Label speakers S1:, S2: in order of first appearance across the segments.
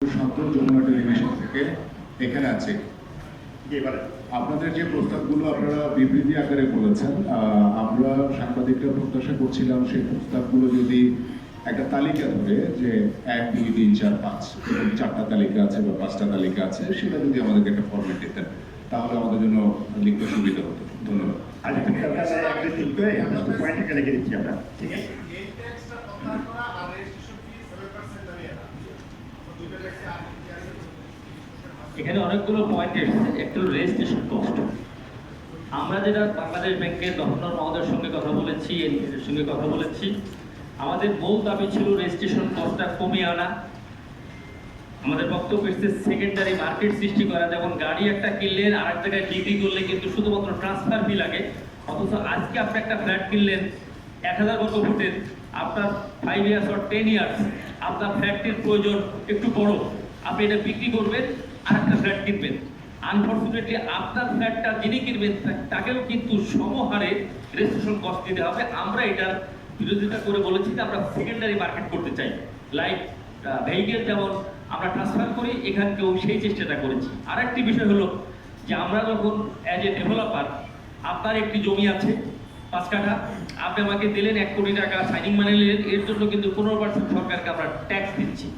S1: শান্ত Jamuna television থেকে এখানে আছে। আপনাদের যে প্রস্তাবগুলো আপনারা বিবৃতি আকারে বলেছেন, আমরা সাংবাদিকরা প্রত্যাশা করছিলাম সেই প্রস্তাবগুলো যদি একটা তালিকা ধরে যে 1, 2, 3, 4, 5 চারটা তালিকা আছে বা 5টা তালিকা আছে, সেটা যদি আমাদেরকে একটা ফরম্যাট দিতেন তাহলে আমাদের জন্য লিখতে সুবিধা হতো। ধন্যবাদ।
S2: ঠিক আছে। এখানে অনেকগুলো পয়েন্ট এসেছে। একটু রেজিস্ট্রেশন কস্ট, আমরা যেটা বাংলাদেশ ব্যাংকের গভর্নর মহোদয়ের সঙ্গে কথা বলেছি, এর সঙ্গে কথা বলেছি, আমাদের মূল দাবি ছিল রেজিস্ট্রেশন কস্টটা কমিয়ে আনা। আমাদের বক্তব্য এসেছে সেকেন্ডারি মার্কেট সৃষ্টি করা, যেমন গাড়ি একটা কিনলেন আর এক জায়গায় বিক্রি করলে কিন্তু শুধুমাত্র ট্রান্সফার ফি লাগে, অথচ আজকে আপনি একটা ফ্ল্যাট কিনলেন 1000 বর্গ ফুটের, আপনার 5 ইয়ার্স অর 10 ইয়ার্স আপনার ফ্ল্যাটটির প্রয়োজন একটু বড়, আপনি এটা বিক্রি করবেন আর একটা ফ্ল্যাট কিনবেন। আনফর্চুনেটলি আপনার ফ্ল্যাটটা যিনি কিনবেন তাকেও কিন্তু সমহারে রেজিস্ট্রেশন কস্ট দিতে হবে। আমরা এটার বিরোধিতা করে বলেছি যে আমরা সেকেন্ডারি মার্কেট করতে চাই, লাইক ভেহিকেল যেমন আমরা ট্রান্সফার করি, এখানকেও সেই চেষ্টাটা করেছি। আরেকটি বিষয় হলো যে আমরা যখন অ্যাজ এ ডেভেলপার, আপনার একটি জমি আছে 5 কাঠা, আপনি আমাকে দিলেন 1 কোটি টাকা সাইনিং মানি নিলেন, এর জন্য কিন্তু 15% সরকারকে আমরা ট্যাক্স দিচ্ছি।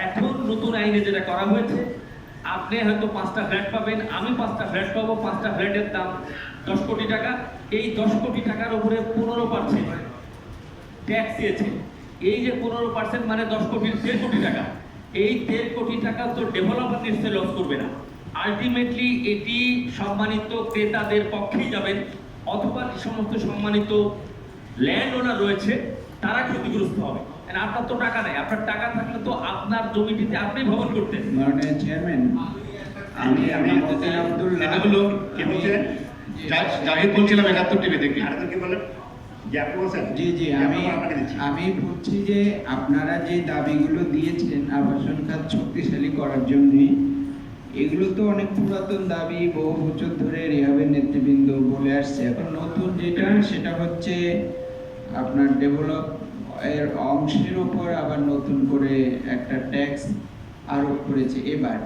S2: এখন নতুন আইনে যেটা করা হয়েছে, আপনি হয়তো 5টা ফ্ল্যাট পাবেন, আমি 5টা ফ্ল্যাট পাবো, 5টা ফ্ল্যাটের দাম 10 কোটি টাকা, এই 10 কোটি টাকার উপরে 15% ট্যাক্স দিয়েছে। এই যে 15% মানে 10 কোটির 1.5 কোটি টাকা, এই 1.5 কোটি টাকা তো ডেভেলপার নিশ্চয়ই লস করবে না। আলটিমেটলি এটি সম্মানিত ক্রেতাদের পক্ষেই যাবেন, অথবা যে সমস্ত সম্মানিত ল্যান্ড ওনার রয়েছে তারা ক্ষতিগ্রস্ত হবে। আপনার তো টাকা নেই, আপনার টাকা থাকলে তো আপনার জমিটিতে আপনি ভবন করতেন।
S3: মাননীয় চেয়ারম্যান, আমি মতিন আব্দুল্লাহ,
S1: এটা হলো কি বলছেন? জাহিদ বলছিলাম 71 টিভি থেকে।
S3: জি জি, আমি বলছি যে আপনারা যে দাবিগুলো দিয়েছেন আবাসন খাত শক্তিশালী করার জন্য, এগুলো তো অনেক পুরাতন দাবি, বহু বছর ধরে রিহাবের নেতৃবৃন্দ বলে আসছে। এখন নতুন যেটা, সেটা হচ্ছে আপনার ডেভেলপ এর অংশের উপর আবার নতুন করে একটা ট্যাক্স আরোপ করেছে এবার।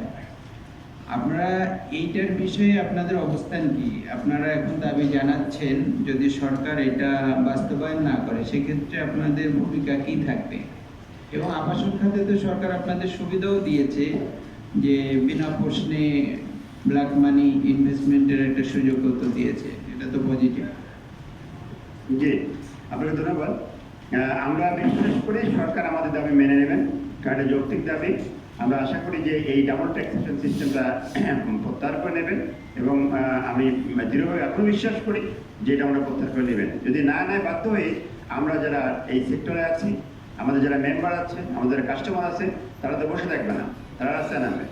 S3: আপনারা এইটার বিষয়ে আপনাদের অবস্থান কি? আপনারা এখন দাবি জানাচ্ছেন, যদি সরকার এটা বাস্তবায়ন না করে সেক্ষেত্রে আপনাদের ভূমিকা কি থাকবে? এবং আবাসন খাতে তো সরকার আপনাদের সুবিধাও দিয়েছে যে বিনা প্রশ্নে ব্ল্যাক মানি ইনভেস্টমেন্টের একটা সুযোগও তো দিয়েছে, এটা তো পজিটিভ।
S4: জি, আপনাকে ধন্যবাদ। আমরা বিশ্বাস করি সরকার আমাদের দাবি মেনে নেবেন, কারণ এটা যৌক্তিক দাবি। আমরা আশা করি যে এই ডাবল ট্যাক্সেশন সিস্টেমটা প্রত্যাহার করে নেবেন, এবং আমি দৃঢ়ভাবে এখনো বিশ্বাস করি যে এটা আমরা প্রত্যাহার করে নেবেন। যদি না নেয় বাধ্য হয়ে আমরা যারা এই সেক্টরে আছি, আমাদের যারা মেম্বার আছে, আমাদের যারা কাস্টমার আছে, তারা তো বসে থাকবে না, তারা রাস্তায় নামবে।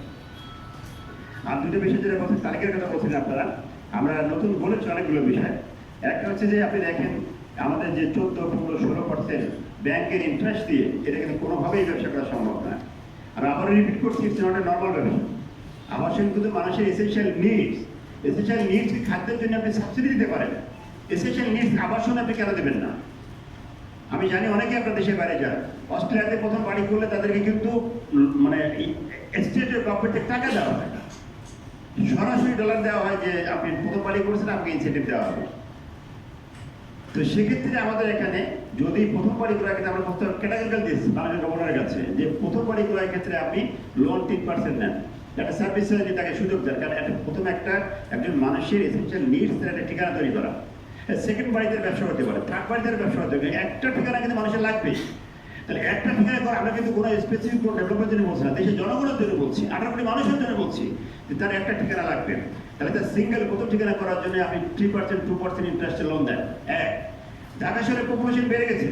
S4: আর দুটো বিষয় যেটা বলছেন, তালিকার কথা বলছেন আপনারা, আমরা নতুন বলেছি অনেকগুলো বিষয়। একটা হচ্ছে যে আপনি দেখেন আমাদের যে 14, 15, 16% ব্যাংকের ইন্টারেস্ট দিয়ে এটা কিন্তু কোনোভাবেই ব্যবসা করা সম্ভব না। আমি আবারও রিপিট করছি, ইটস নট এ নর্মাল ব্যবসা। আবাসন কিন্তু মানুষের এসেনশিয়াল নিডস, খাদ্যের জন্য আপনি সাবসিডি দিতে পারেন, এসেনশিয়াল নিডস আবাসন আপনি কেন দেবেন না? আমি জানি অনেকে আপনার দেশের বাইরে যান, অস্ট্রেলিয়াতে প্রথম বাড়ি করলে তাদেরকে কিন্তু মানে স্টেটের গভর্নমেন্ট থেকে টাকা দেওয়া হয়, সরাসরি ডলার দেওয়া হয় যে আপনি প্রথম বাড়ি করেছেন, আপনাকে ইনসেন্টিভ দেওয়া হবে। তো সেক্ষেত্রে আমাদের এখানে যদি প্রথম বাড়ি করার ক্ষেত্রে আমরা প্রস্তাব ক্যাটাগরিক্যাল দিয়েছি বাংলাদেশ গভর্নরের কাছে, যে প্রথম বাড়ি করার ক্ষেত্রে আপনি লোন 3% নেন, একটা সার্ভিস যদি তাকে সুযোগ দেন। কারণ প্রথমে একজন মানুষের এসেনশিয়াল নিডস একটা ঠিকানা তৈরি করা, সেকেন্ড বাড়িতে ব্যবসা করতে পারে, থার্ড বাড়িতে ব্যবসা করতে পারে, একটা ঠিকানা কিন্তু মানুষের লাগবে। তাহলে একটা ঠিকানা করে আমরা কিন্তু কোনো স্পেসিফিক কোনো ডেভেলপমেন্টের জন্য বলছি না, দেশের জনগণের জন্য বলছি, 18 কোটি মানুষের জন্য বলছি যে তার একটা ঠিকানা লাগবে। তাহলে তার সিঙ্গেল প্রথম ঠিকানা করার জন্য আপনি 3%, 2% ইন্টারেস্টে লোন দেন। ঢাকা শহরের পপুলেশন বেড়ে গেছে,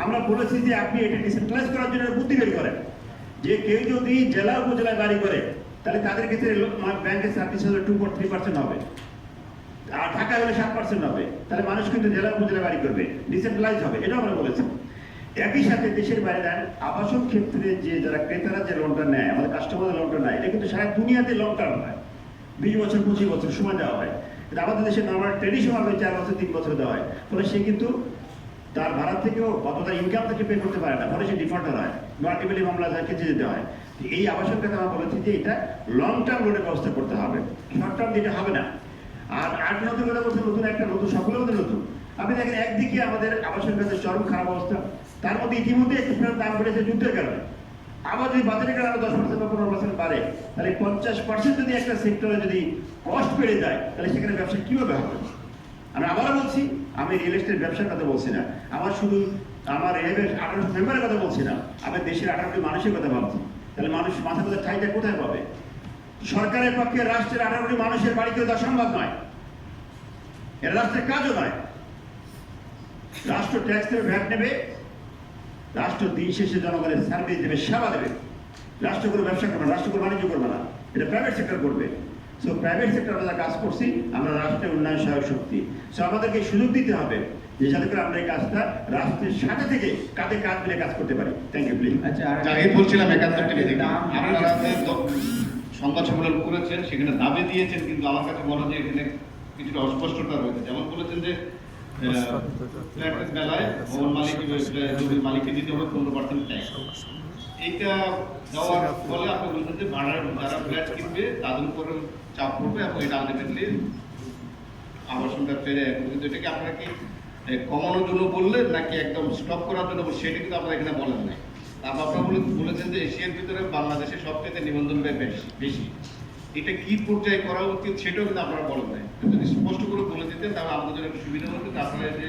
S4: আমরা বলেছি যে আপনি এটা ডিসেন্ট্রালাইজ করার জন্য বুদ্ধি বের করেন, যে কেউ যদি জেলা উপজেলায় বাড়ি করে তাহলে তাদের ক্ষেত্রে ব্যাংকের সার্ভিস হলে 2-3% হবে, আর ঢাকা হলে 7% হবে। তাহলে মানুষ কিন্তু জেলা উপজেলা বাড়ি করবে, ডিসেন্ট্রালাইজ হবে, এটা আমরা বলেছি। একই সাথে দেশের বাইরে দেন আবাসন ক্ষেত্রে যে যারা ক্রেতারা যে লোনটা নেয়, আমাদের কাস্টমারদের লোনটা নেয়, এটা কিন্তু সারা দুনিয়াতে লং টার্ম হয়, 20 বছর 25 বছর সময় দেওয়া হয়। কিন্তু আমাদের দেশে নর্মাল ট্রেডিশনাল 4 বছর 3 বছর দেওয়া হয়, ফলে সে কিন্তু তার ভাড়া থেকেও অথবা ইনকাম থেকে পে করতে পারে না, ফলে সে ডিফল্টার হয়, মাল্টিপলি মামলা তাকে যেতে হয়। এই আবাসন খাতে আমরা বলেছি যে এটা লং টার্ম লোনের ব্যবস্থা করতে হবে, শর্ট টার্ম যেটা হবে না। আর নতুন কথা বলতে নতুন একটা নতুন সবগুলো মধ্যে নতুন। আপনি দেখেন একদিকে আমাদের আবাসন খাতের চরম খারাপ অবস্থা, তার মধ্যে ইতিমধ্যে একটু দাম বেড়েছে যুদ্ধের কারণে। আবার যদি বাজারের কারণে 10% বা 15% বাড়ে, তাহলে 50% যদি একটা সেক্টরে যদি কস্ট বেড়ে যায়, তাহলে সেখানে ব্যবসা কিভাবে হবে? আমি আবারও বলছি, আমি রিয়েল এস্টেট ব্যবসার কথা বলছি না, আমার রেলের 18 মেম্বারের কথা বলছি না, আমি দেশের 18 কোটি মানুষের কথা ভাবছি। তাহলে মানুষ মাথা কথা ঠাইটা কোথায় পাবে? সরকারের পক্ষে রাষ্ট্রের 18 কোটি মানুষের বাড়ি করে দেওয়া সম্ভব নয়, এটা রাষ্ট্রের কাজও নয়। রাষ্ট্র ট্যাক্স দেবে, ভ্যাট নেবে, রাষ্ট্র দিন শেষে জনগণের সার্ভিস দেবে, সেবা দেবে। রাষ্ট্র করে ব্যবসা করবে না, রাষ্ট্র করে বাণিজ্য করবে না, এটা প্রাইভেট সেক্টর করবে। সো প্রাইভেট সেক্টর আমরা কাজ করছি, আমরা রাষ্ট্রের উন্নয়ন সহায়ক শক্তি। সো আমাদেরকে সুযোগ দিতে হবে যে যাতে করে আমরা এই কাজটা রাষ্ট্রের সাথে থেকে কাঁধে কাঁধ মিলে কাজ করতে পারি। Thank you please.
S3: আচ্ছা, আর
S1: জাহিদ বলছিলাম 71 টিভি থেকে।
S3: দাম
S5: আপনারা যে সংবাদ সম্মেলন করেছেন সেখানে দাবি দিয়েছেন, কিন্তু আমার কাছে মনে হয় যে এখানে কিছুটা অস্পষ্টতা রয়েছে। যেমন বলেছেন যে ফ্ল্যাটের বেলায় ভবন মালিক জমির মালিককে দিতে হবে 15% ট্যাক্স। এইটা দেওয়ার ফলে আপনি বলছেন যে ভাড়ার যারা ফ্ল্যাট কিনবে তাদের উপরে চাপ পড়বে এবং এটা আলটিমেটলি আবাসন ব্যবসায়ীরা, কিন্তু এটাকে আপনারা কি কমানোর জন্য বললেন নাকি একদম স্টপ করার জন্য? সেটা কিন্তু আপনারা এখানে বলেন নাই। তারপর আপনারা বলেছেন যে এশিয়ার ভিতরে বাংলাদেশে সবচেয়ে নিবন্ধন ব্যয় বেশি। এটা কি পর্যায়ে করা উচিত সেটাও কিন্তু আপনারা বলেন নাই। যদি স্পষ্ট করে বলে দিতেন তাহলে আমাদের জন্য একটু সুবিধা হতো। আপনারা যে